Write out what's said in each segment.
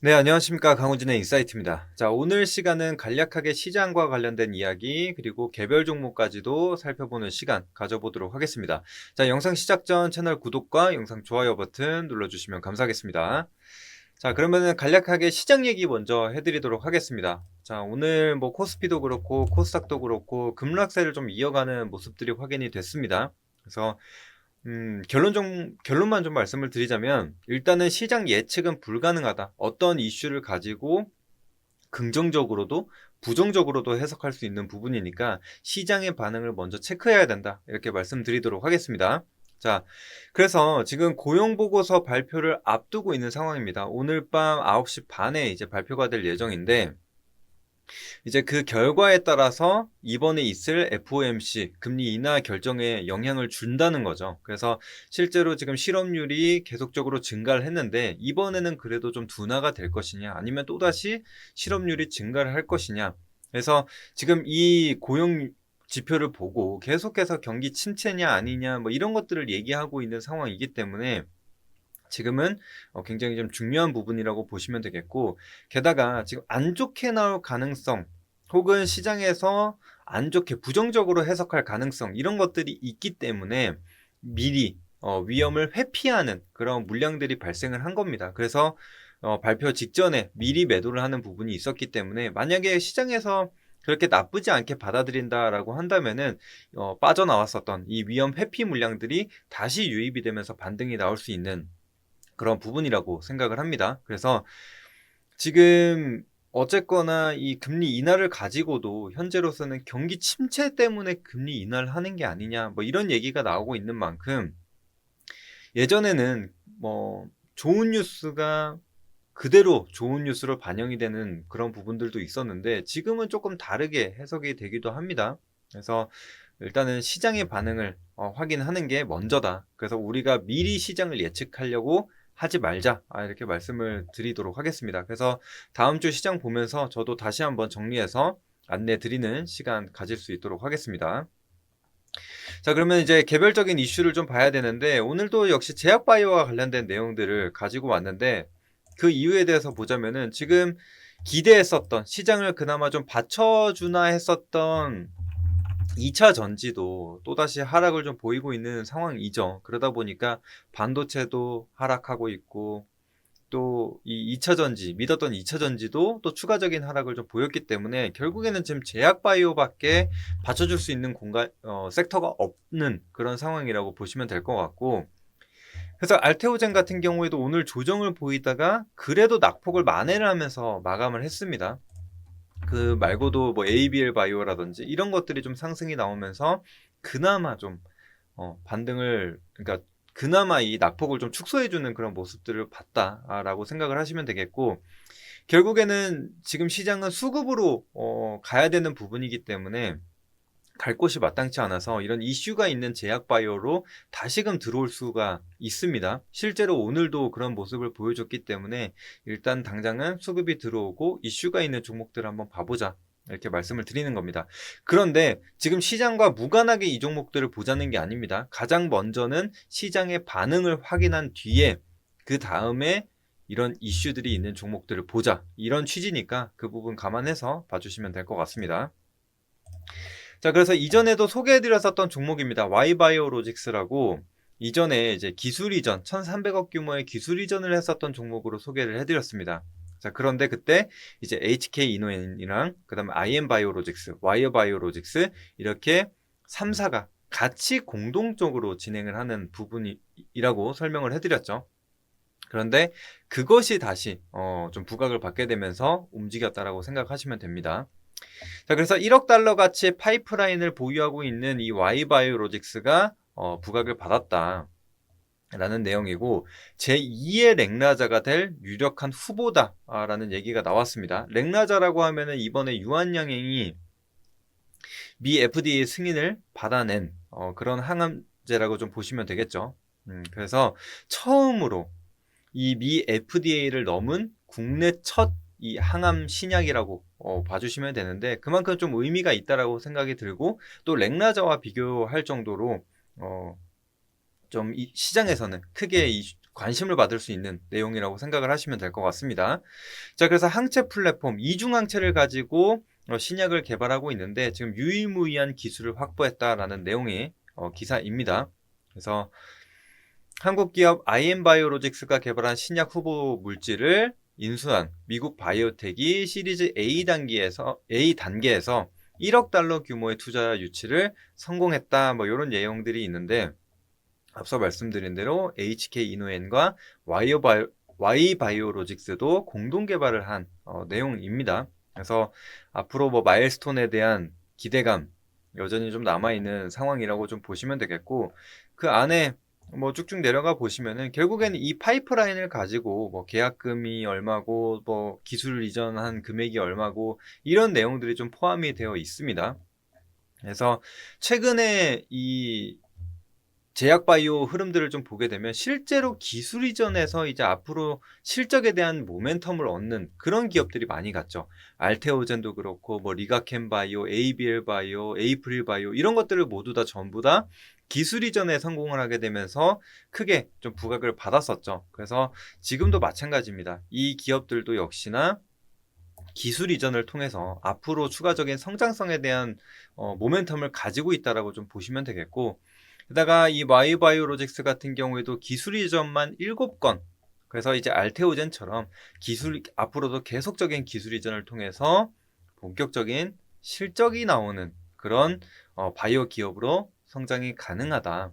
네, 안녕하십니까. 강호진의 인사이트입니다. 자, 오늘 시간은 간략하게 시장과 관련된 이야기, 그리고 개별 종목까지도 살펴보는 시간 가져보도록 하겠습니다. 자, 영상 시작 전 채널 구독과 영상 좋아요 버튼 눌러주시면 감사하겠습니다. 자, 그러면은 간략하게 시장 얘기 먼저 해드리도록 하겠습니다. 자, 오늘 뭐 코스피도 그렇고 코스닥도 그렇고 급락세를 좀 이어가는 모습들이 확인이 됐습니다. 그래서 결론만 좀 말씀을 드리자면, 일단은 시장 예측은 불가능하다. 어떤 이슈를 가지고 긍정적으로도 부정적으로도 해석할 수 있는 부분이니까 시장의 반응을 먼저 체크해야 된다. 이렇게 말씀드리도록 하겠습니다. 자, 그래서 지금 고용보고서 발표를 앞두고 있는 상황입니다. 오늘 밤 9시 반에 이제 발표가 될 예정인데, 이제 그 결과에 따라서 이번에 있을 FOMC 금리 인하 결정에 영향을 준다는 거죠. 그래서 실제로 지금 실업률이 계속적으로 증가를 했는데, 이번에는 그래도 좀 둔화가 될 것이냐, 아니면 또다시 실업률이 증가를 할 것이냐. 그래서 지금 이 고용 지표를 보고 계속해서 경기 침체냐 아니냐 뭐 이런 것들을 얘기하고 있는 상황이기 때문에 지금은 굉장히 좀 중요한 부분이라고 보시면 되겠고, 게다가 지금 안 좋게 나올 가능성, 혹은 시장에서 안 좋게 부정적으로 해석할 가능성, 이런 것들이 있기 때문에 미리 위험을 회피하는 그런 물량들이 발생을 한 겁니다. 그래서 발표 직전에 미리 매도를 하는 부분이 있었기 때문에, 만약에 시장에서 그렇게 나쁘지 않게 받아들인다라고 한다면은 빠져나왔었던 이 위험 회피 물량들이 다시 유입이 되면서 반등이 나올 수 있는 그런 부분이라고 생각을 합니다. 그래서 지금 어쨌거나 이 금리 인하를 가지고도 현재로서는 경기 침체 때문에 금리 인하를 하는 게 아니냐, 뭐 이런 얘기가 나오고 있는 만큼, 예전에는 뭐 좋은 뉴스가 그대로 좋은 뉴스로 반영이 되는 그런 부분들도 있었는데, 지금은 조금 다르게 해석이 되기도 합니다. 그래서 일단은 시장의 반응을 확인하는 게 먼저다. 그래서 우리가 미리 시장을 예측하려고 하지 말자. 이렇게 말씀을 드리도록 하겠습니다. 그래서 다음 주 시장 보면서 저도 다시 한번 정리해서 안내 드리는 시간 가질 수 있도록 하겠습니다. 자, 그러면 이제 개별적인 이슈를 좀 봐야 되는데, 오늘도 역시 제약바이오와 관련된 내용들을 가지고 왔는데, 그 이유에 대해서 보자면은 지금 기대했었던, 시장을 그나마 좀 받쳐주나 했었던 2차 전지도 또다시 하락을 좀 보이고 있는 상황이죠. 그러다 보니까 반도체도 하락하고 있고, 또 이 2차 전지, 믿었던 2차 전지도 또 추가적인 하락을 좀 보였기 때문에, 결국에는 지금 제약바이오밖에 받쳐줄 수 있는 섹터가 없는 그런 상황이라고 보시면 될 것 같고, 그래서 알테오젠 같은 경우에도 오늘 조정을 보이다가 그래도 낙폭을 만회를 하면서 마감을 했습니다. 그 말고도 뭐 ABL 바이오라든지 이런 것들이 좀 상승이 나오면서 그나마 좀 반등을, 그러니까 그나마 이 낙폭을 좀 축소해주는 그런 모습들을 봤다라고 생각을 하시면 되겠고, 결국에는 지금 시장은 수급으로 가야 되는 부분이기 때문에 갈 곳이 마땅치 않아서 이런 이슈가 있는 제약바이오로 다시금 들어올 수가 있습니다. 실제로 오늘도 그런 모습을 보여줬기 때문에 일단 당장은 수급이 들어오고 이슈가 있는 종목들을 한번 봐보자, 이렇게 말씀을 드리는 겁니다. 그런데 지금 시장과 무관하게 이 종목들을 보자는 게 아닙니다. 가장 먼저는 시장의 반응을 확인한 뒤에 그 다음에 이런 이슈들이 있는 종목들을 보자, 이런 취지니까 그 부분 감안해서 봐주시면 될 것 같습니다. 자, 그래서 이전에도 소개해드렸었던 종목입니다. Y바이오로직스라고, 이전에 이제 기술 이전, 1,300억 규모의 기술 이전을 했었던 종목으로 소개를 해드렸습니다. 자, 그런데 그때 이제 HK 이노엔이랑 그다음에 IM바이오로직스, 와이어바이오로직스, 이렇게 3사가 같이 공동적으로 진행을 하는 부분이라고 설명을 해드렸죠. 그런데 그것이 다시 좀 부각을 받게 되면서 움직였다라고 생각하시면 됩니다. 자, 그래서 1억 달러 가치의 파이프라인을 보유하고 있는 이 Y바이오로직스가 부각을 받았다 라는 내용이고, 제2의 렉나자가 될 유력한 후보다라는 얘기가 나왔습니다. 렉나자라고 하면은 이번에 유한양행이 미 FDA 승인을 받아낸 그런 항암제라고 좀 보시면 되겠죠. 그래서 처음으로 이 미 FDA를 넘은 국내 첫 이 항암 신약이라고 봐주시면 되는데, 그만큼 좀 의미가 있다라고 생각이 들고, 또 렉나자와 비교할 정도로 좀 이 시장에서는 크게 관심을 받을 수 있는 내용이라고 생각을 하시면 될 것 같습니다. 자, 그래서 항체 플랫폼, 이중항체를 가지고 신약을 개발하고 있는데 지금 유일무이한 기술을 확보했다라는 내용이 기사입니다. 그래서 한국 기업 IM바이오로직스가 개발한 신약 후보 물질을 인수한 미국 바이오텍이 시리즈 A 단계에서 1억 달러 규모의 투자 유치를 성공했다. 뭐 이런 내용들이 있는데 앞서 말씀드린 대로 HK 이노엔과 Y바이오로직스도 공동 개발을 한 내용입니다. 그래서 앞으로 뭐 마일스톤에 대한 기대감 여전히 좀 남아있는 상황이라고 좀 보시면 되겠고, 그 안에 뭐 쭉쭉 내려가 보시면은 결국에는 이 파이프라인을 가지고 뭐 계약금이 얼마고 뭐 기술 이전한 금액이 얼마고 이런 내용들이 좀 포함이 되어 있습니다. 그래서 최근에 이 제약바이오 흐름들을 좀 보게 되면 실제로 기술 이전에서 이제 앞으로 실적에 대한 모멘텀을 얻는 그런 기업들이 많이 갔죠. 알테오젠도 그렇고 뭐 리가켄바이오, ABL바이오, 에이프릴바이오 이런 것들을 모두 다 전부 다 기술 이전에 성공을 하게 되면서 크게 좀 부각을 받았었죠. 그래서 지금도 마찬가지입니다. 이 기업들도 역시나 기술 이전을 통해서 앞으로 추가적인 성장성에 대한 모멘텀을 가지고 있다라고 좀 보시면 되겠고, 게다가 이 마이바이오로직스 같은 경우에도 기술 이전만 7건, 그래서 이제 알테오젠처럼 앞으로도 계속적인 기술 이전을 통해서 본격적인 실적이 나오는 그런 바이오 기업으로 성장이 가능하다.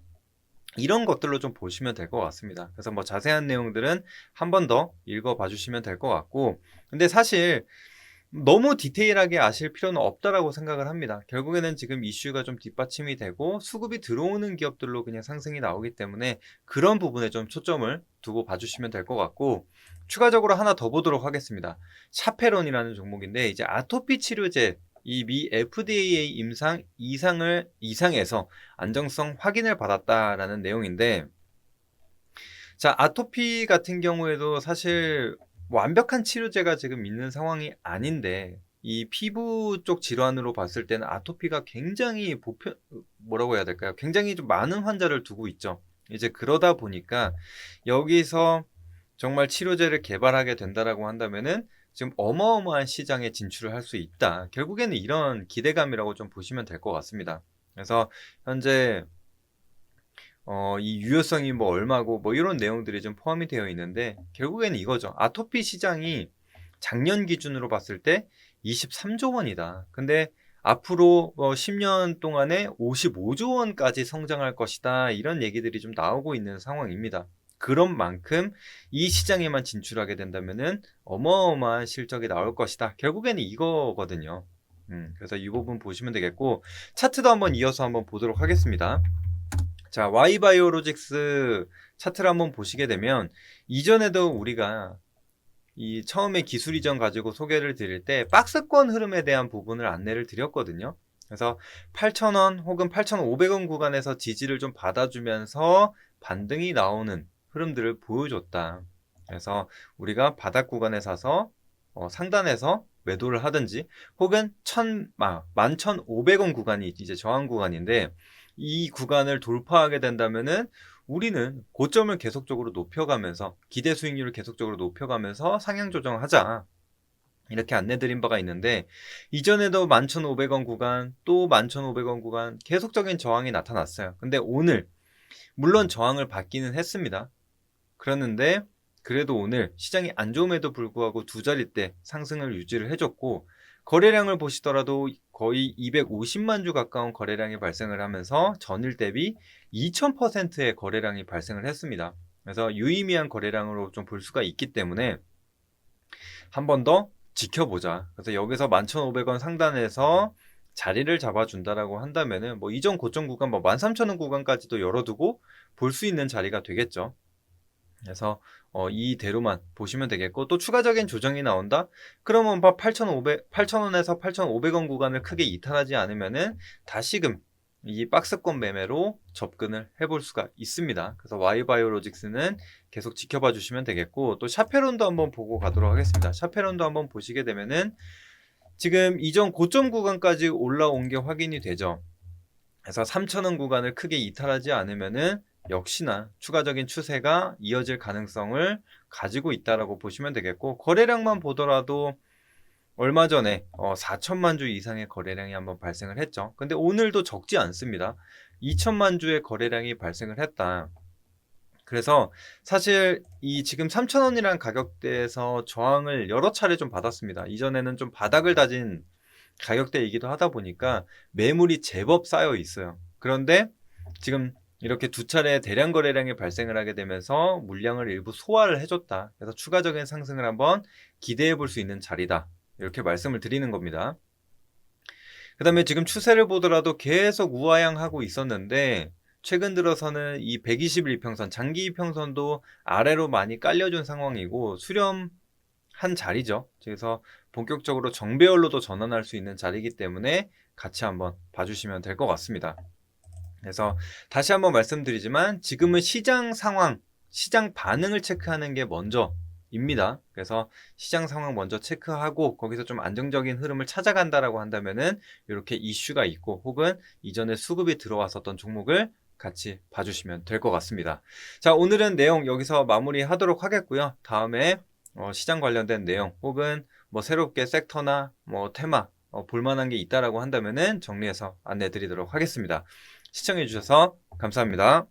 이런 것들로 좀 보시면 될 것 같습니다. 그래서 뭐 자세한 내용들은 한 번 더 읽어봐 주시면 될 것 같고, 근데 사실 너무 디테일하게 아실 필요는 없다라고 생각을 합니다. 결국에는 지금 이슈가 좀 뒷받침이 되고 수급이 들어오는 기업들로 그냥 상승이 나오기 때문에 그런 부분에 좀 초점을 두고 봐주시면 될 것 같고, 추가적으로 하나 더 보도록 하겠습니다. 샤페론이라는 종목인데 이제 아토피 치료제 이 미 FDA 임상 이상에서 안정성 확인을 받았다라는 내용인데, 자, 아토피 같은 경우에도 사실 완벽한 치료제가 지금 있는 상황이 아닌데 이 피부 쪽 질환으로 봤을 때는 아토피가 굉장히 뭐라고 해야 될까요? 굉장히 좀 많은 환자를 두고 있죠. 이제 그러다 보니까 여기서 정말 치료제를 개발하게 된다라고 한다면은 지금 어마어마한 시장에 진출을 할 수 있다. 결국에는 이런 기대감이라고 좀 보시면 될 것 같습니다. 그래서 현재 이 유효성이 뭐 얼마고 뭐 이런 내용들이 좀 포함이 되어 있는데 결국에는 이거죠. 아토피 시장이 작년 기준으로 봤을 때 23조 원이다. 근데 앞으로 10년 동안에 55조 원까지 성장할 것이다. 이런 얘기들이 좀 나오고 있는 상황입니다. 그런 만큼 이 시장에만 진출하게 된다면은 어마어마한 실적이 나올 것이다. 결국에는 이거거든요. 그래서 이 부분 보시면 되겠고, 차트도 한번 이어서 한번 보도록 하겠습니다. 자, Y바이오로직스 차트를 한번 보시게 되면 이전에도 우리가 이 처음에 기술 이전 가지고 소개를 드릴 때 박스권 흐름에 대한 부분을 안내를 드렸거든요. 그래서 8,000원 혹은 8,500원 구간에서 지지를 좀 받아주면서 반등이 나오는 흐름들을 보여줬다. 그래서 우리가 바닥 구간에 사서 상단에서 매도를 하든지 혹은 11,500원 구간이 이제 저항 구간인데, 이 구간을 돌파하게 된다면은 우리는 고점을 계속적으로 높여가면서 기대 수익률을 계속적으로 높여가면서 상향 조정하자, 이렇게 안내드린 바가 있는데, 이전에도 11,500원 구간 또 11,500원 구간 계속적인 저항이 나타났어요. 근데 오늘 물론 저항을 받기는 했습니다. 그랬는데 그래도 오늘 시장이 안 좋음에도 불구하고 두 자릿대 상승을 유지를 해줬고, 거래량을 보시더라도 거의 250만 주 가까운 거래량이 발생을 하면서 전일 대비 2000%의 거래량이 발생을 했습니다. 그래서 유의미한 거래량으로 좀 볼 수가 있기 때문에 한 번 더 지켜보자. 그래서 여기서 11,500원 상단에서 자리를 잡아준다라고 한다면은 뭐 이전 고점 구간 13,000원 구간까지도 열어두고 볼 수 있는 자리가 되겠죠. 그래서 이대로만 보시면 되겠고, 또 추가적인 조정이 나온다? 그러면 8,000원에서 8,500원 구간을 크게 이탈하지 않으면은 다시금 이 박스권 매매로 접근을 해볼 수가 있습니다. 그래서 Y바이오로직스는 계속 지켜봐 주시면 되겠고, 또 샤페론도 한번 보고 가도록 하겠습니다. 샤페론도 한번 보시게 되면은 지금 이전 고점 구간까지 올라온 게 확인이 되죠. 그래서 3,000원 구간을 크게 이탈하지 않으면은 역시나 추가적인 추세가 이어질 가능성을 가지고 있다라고 보시면 되겠고, 거래량만 보더라도 얼마 전에 4천만 주 이상의 거래량이 한번 발생을 했죠. 근데 오늘도 적지 않습니다. 2천만 주의 거래량이 발생을 했다. 그래서 사실 이 지금 3,000원이라는 가격대에서 저항을 여러 차례 좀 받았습니다. 이전에는 좀 바닥을 다진 가격대이기도 하다 보니까 매물이 제법 쌓여 있어요. 그런데 지금 이렇게 두 차례 대량 거래량이 발생을 하게 되면서 물량을 일부 소화를 해줬다. 그래서 추가적인 상승을 한번 기대해 볼 수 있는 자리다. 이렇게 말씀을 드리는 겁니다. 그 다음에 지금 추세를 보더라도 계속 우하향하고 있었는데, 최근 들어서는 이 120일 이평선, 장기 이평선도 아래로 많이 깔려준 상황이고 수렴한 자리죠. 그래서 본격적으로 정배열로도 전환할 수 있는 자리이기 때문에 같이 한번 봐주시면 될 것 같습니다. 그래서 다시 한번 말씀드리지만 지금은 시장 상황, 시장 반응을 체크하는 게 먼저입니다. 그래서 시장 상황 먼저 체크하고 거기서 좀 안정적인 흐름을 찾아간다라고 한다면은 이렇게 이슈가 있고 혹은 이전에 수급이 들어왔었던 종목을 같이 봐주시면 될 것 같습니다. 자, 오늘은 내용 여기서 마무리하도록 하겠고요. 다음에 시장 관련된 내용 혹은 뭐 새롭게 섹터나 뭐 테마 볼만한 게 있다라고 한다면은 정리해서 안내 드리도록 하겠습니다. 시청해 주셔서 감사합니다.